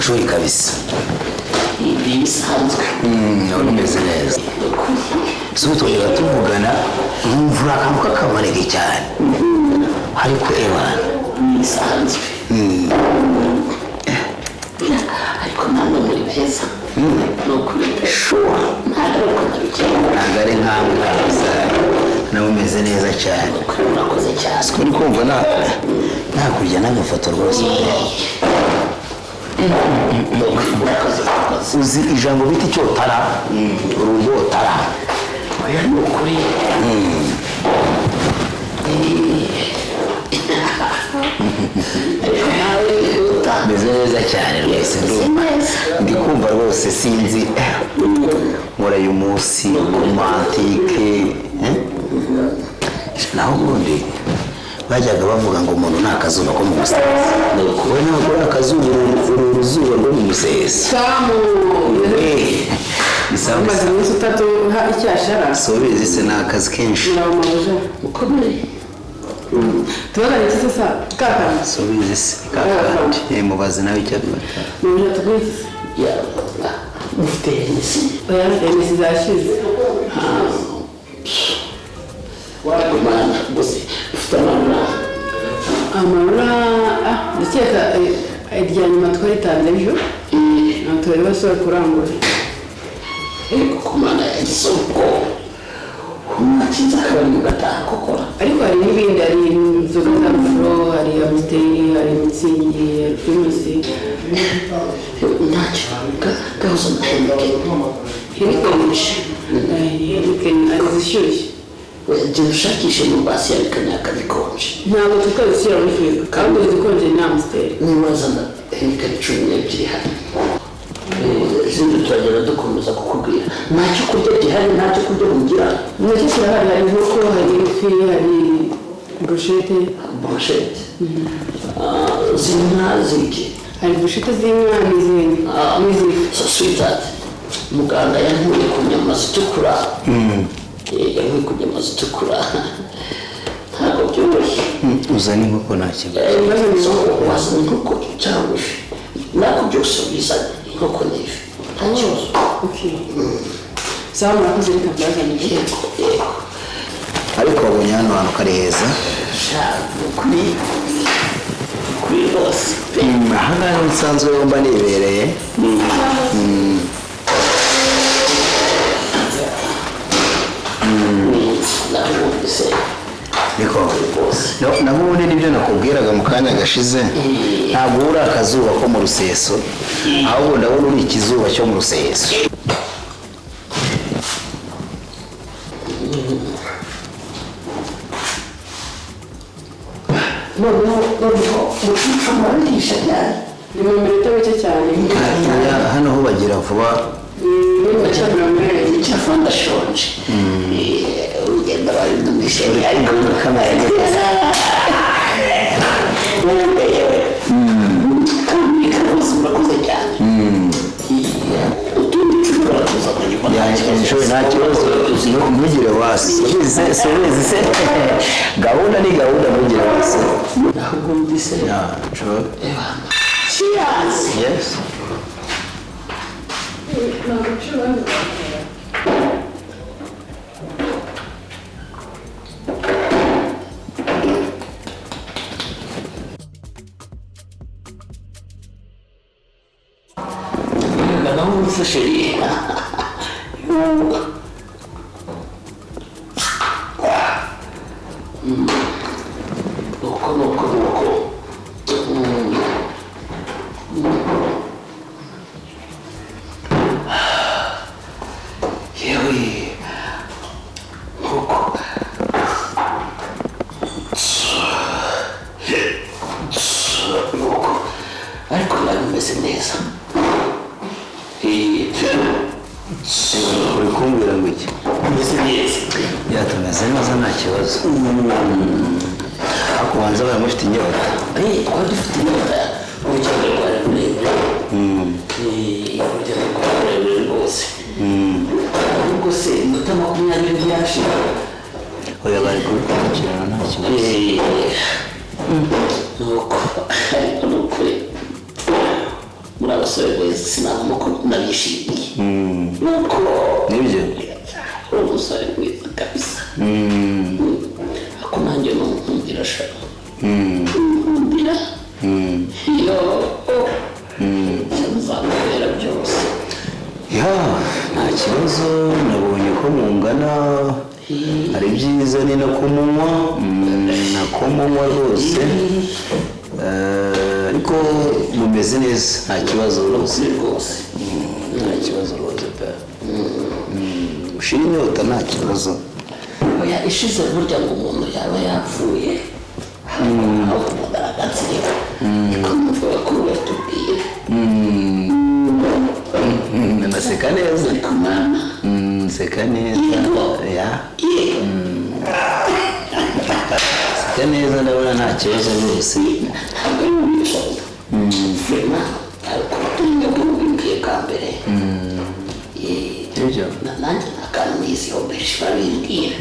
ishuri kabisa. Ibi bisanzwe. None umeze neza. So twajyaga tuvugana numvura akantu k'akamarege cyane. Ariko ebana bisanzwe. Ariko ntabwo muri beza. No kuri sure. ntabwo ari nkamwe kabisa. Nawe umeze neza cyane. Urakoze cyane. Uri kumva nakurya n'agafoto rwose. Uzi ijambo bita icyotara? Urugotara. Oya ni ukuri. Meze neza cyane rwose. Ndi kumva rwose sinzi nkora uyu munsi romantike. Naho ubundi bajyaga bavuga ngo umuntu nta kazuba ko mu museso. Wowe ntabwo uri akazuba, uri uruzuba rwo mu museso. Umaze iminsi utatu icyashara. So bizi se ni akazi kenshi. Ukomeye. Tubagane iki se kakandi. So bizi se kakandi. Mubaze nawe icyo afata. Muje tugwiki. Ya. Mufite nisi. Oya nisi zashize. Warakumana bose. Ufite amarura ndakeka irya nyuma twaritanze ejo. Natwe basore kurangura. Kumana isoko. Umakiza kabari gataha kokora. Ariko hari n'ibindi, hari inzoga z'amafuro, hari amsteri, hari mitsingi, hari primusi. Ntacyo gahuza na Heineken ari zishyushye. Jya ushakishe mu basi ya Heineken akabikonje. Ntabwo tukazishyira muri firigo kandi zikonje ni amsteri. Niwazana Heineken 12 hano. Izindi turagenda dukomeza kukubwira ntacyo kurya gihari, ntacyo kurya mugira. Nacyo kirahari, hari inkoko, hari ifi, hari brochette. Z'inka z'iki? Hari brochette z'inka n'izindi. Sweetheart, muganga yankuye ku nyama zitukura. Yankuye ku nyama zitukura. Ntabwo byoroshye. Uzana inkoko nta kibazo. Wazana inkoko cyangwa ifi. Nako byose bizanye inkoko n'ifi. Nta kibazo. Sawa murakoze reka mbazanire. Yego. Ariko wabonye hano hantu kari heza. Kuri rwose. Aha ngaha nsanzwe mba nibereye. Niko naho ubundi nibyo nakubwiraga mu kanya gashize. Ntabwo uri akazuba ko mu ruseso, ahubwo ndabona uri ikizuba cyo mu ruseso. Noneho mucucu murabihisha cyane. Ni mu minota mike cyane. Hano ho bagira vuba. Icyafa ndashonje. Urugendo bari n'umwishyari ariko kamera neza. Kandi murakoze cyane. Utundi tujura tuzana nyuma. Nta kibazo ntugire wasi. Subizi se gahunda ni gahunda, ntugire wasi. Ntabwo mbise. Cheers. Yes. Vamos chérie. Loco. Yewe. Loco. Loco. Ariko bameze neza. Uri kumbwira ngo iki? Tumeze neza nta kibazo. Ariko banza baramufite inyota. Twari dufite inyota. Urugendo rwari rurerure. Urugendo rwari rurerure rwose. Ubwo se iminota 20 ntiyashira. Oya bari kubikurikirana nta kibazo. Nuko ariko nukuri muri abasore abasore beza sinabona uko nabishimiye nuko nibyo uri umusore mwiza kabisa ako nanjye nunkundira shaka nkundira iyo nzamubera byose ya nta kibazo nabonye ko mungana ari byiza ni no kumunywa na kumunywa rwose ariko mumeze neza nta kibazo rwose nta kibazo rwose pe ushira inyota nta kibazo oya ishize burya ngo umuntu yaba yapfuye aho kumugaragaza niko numva bakuru batubwira naseka neza nseka neza ya seka neza ndabona nta kibazo rwose ntabwo ari ubwishobozi fema ariko nibwo bwimbwiye bwa mbere nanjye nakantu niziho benshi babimbwira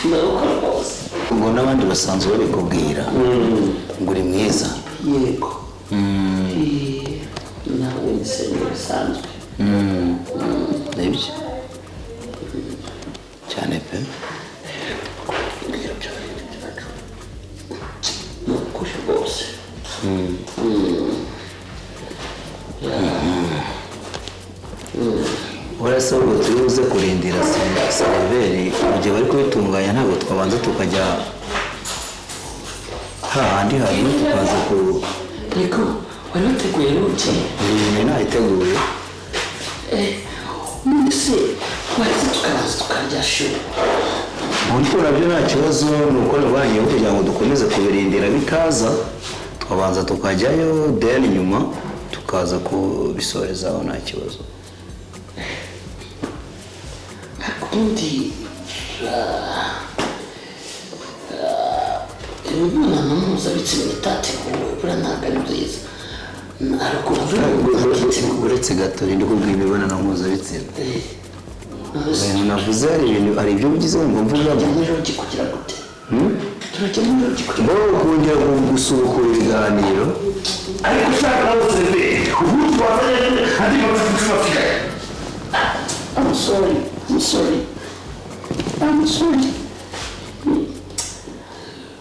ndabukora rwose ubwo n'abandi basanzwe babikubwira ngo uri mwiza yego nawe nisenge bisanzwe nibyo cyane pe ni ukuri rwose urasa ubwo turi buze kurindira seriveri mu gihe bari kubitunganya ntabwo twabanza tukajya hahandi hanyuma tukaza ku ariko wari wateguye n'uki ibintu ntayiteguye mbese waretse tukabanza tukarya shuri uburyo nabyo nta kibazo ni uko rwanyeho kugira ngo dukomeze kubirindira bikaza tukabanza tukajyayo deni nyuma tukaza kubisorezaho nta kibazo undi imibonano mpuzabitsina itateguwe buriya ntabwo ari byiza uretse gato ndi kubwira imibonano mpuzabitsina ibintu navuze hari ibyo ugize ngo mvugamo turajya muri rogi kugira gute turajya muri rogi kugira ngo kongera gusubukura ibiganiro ariko ushaka nawe uze ubu twazanye andi mafuti bafite I'm sorry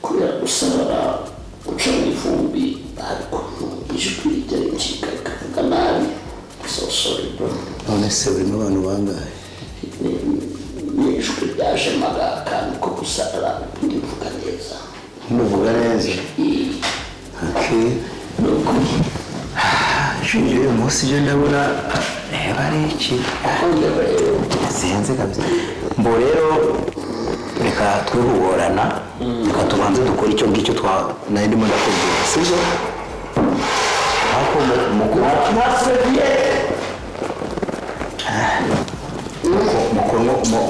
kubera gusarara guca mu ivumbi ariko ijwi rijya rincika rikavuga nabi so sorry bro none se burimo abantu bangahe n'ijwi ryajemaga akantu ko gusarara ndivuga neza muvuga neza ni ukuri uyu munsi ibyo ndabona reba ari iki ndeba rero sinzi kabisa mbo rero reka twihugorana reka tubanze dukora icyo ngicyo nari ndimo ndakubwira sibyo ariko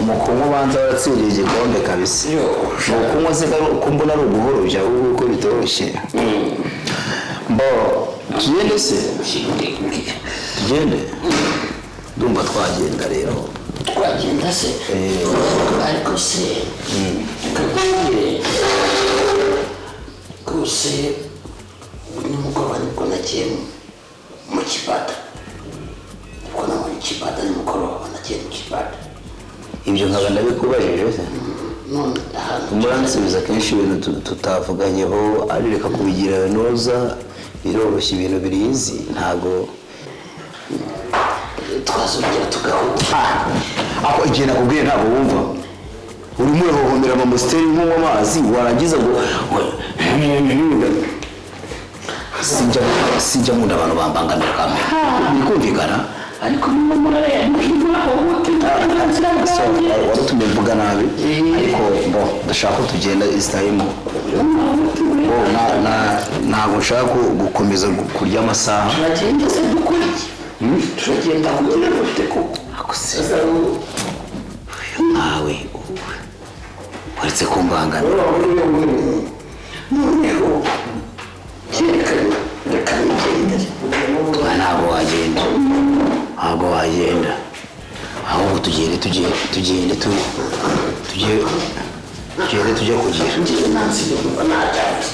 mukunywa ubanza waratsiriye igikombe kabisa mukunywa se ko mbona ari uguhorobya kuko bitoroshye mbo tugende se tugende ndumva twagenda rero twagenda se ariko se kakubwire rwose nimugoroba nibwo nagiye mu kibada ubwo nabonye ikibada nimugoroba nagiye mu kibada ibyo nkaba ndabikubajije se none ahantu muransubiza kenshi ibintu tutavuganyeho ari reka kubigira binoza biroroshye ibintu birizi ntago twazongera tugahura ako igihe nakubwiye ntabwo wumva urimo urahohomera amasiteri nk'unywa amazi warangiza ngo sinjya nkunda abantu bambangamira kamwe bikumvikana ariko niba murareba warutumye mvuga nabi ariko mbo ndashaka ko tugenda isitayimo ntabwo nshaka gukomeza kurya amasaha turagenda se dukora iki turagenda kugira ngo dutekuke nkawe uretse kumbangamira noneho cyerekana reka nigendere ntabwo wagenda ahubwo tugende tujye kugira ngewe nansi yumva najyaje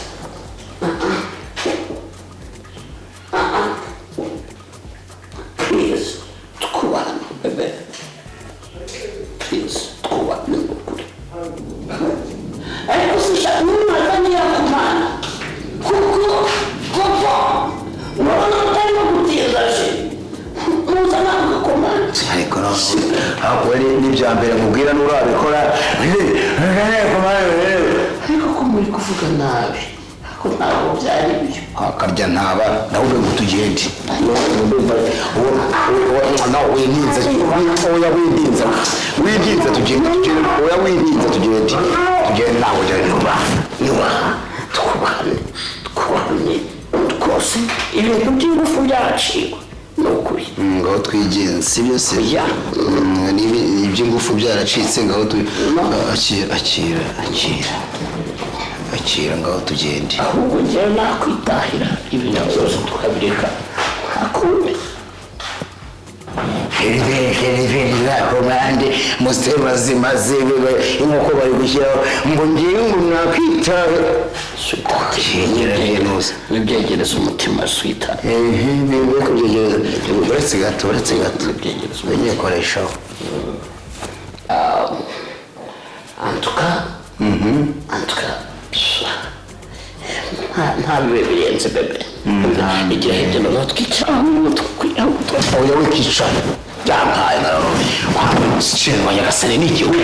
hakuwe n'ibya mbere mubwira n'urabikora ariko ko muri kuvuga nabi ariko ntabwo byari byo akarya ntaba ndahubwo ngo tugende nawe wirinze oya wirinze tugende oya wirinze tugende nawe niba twubahane twose ibintu by'ingufu byaciwe ni ukuri ngaho twigenze sibyo se iby'ingufu byaracitse ngaho akira ngaho tugende ahubwo njyewe nakwitahira ibintu byose tukabireka ntakume komande musemazimaze nk'uko bari gushyiraho ngo ngewe ngo nakwitabe nibyegereza umutima swita uretse gato ugiye koreshaho antuka nta bibe birenze bebe igira hirya no hino twicaraho oya wikicara byampaye nanone wa nyagasani n'igihugu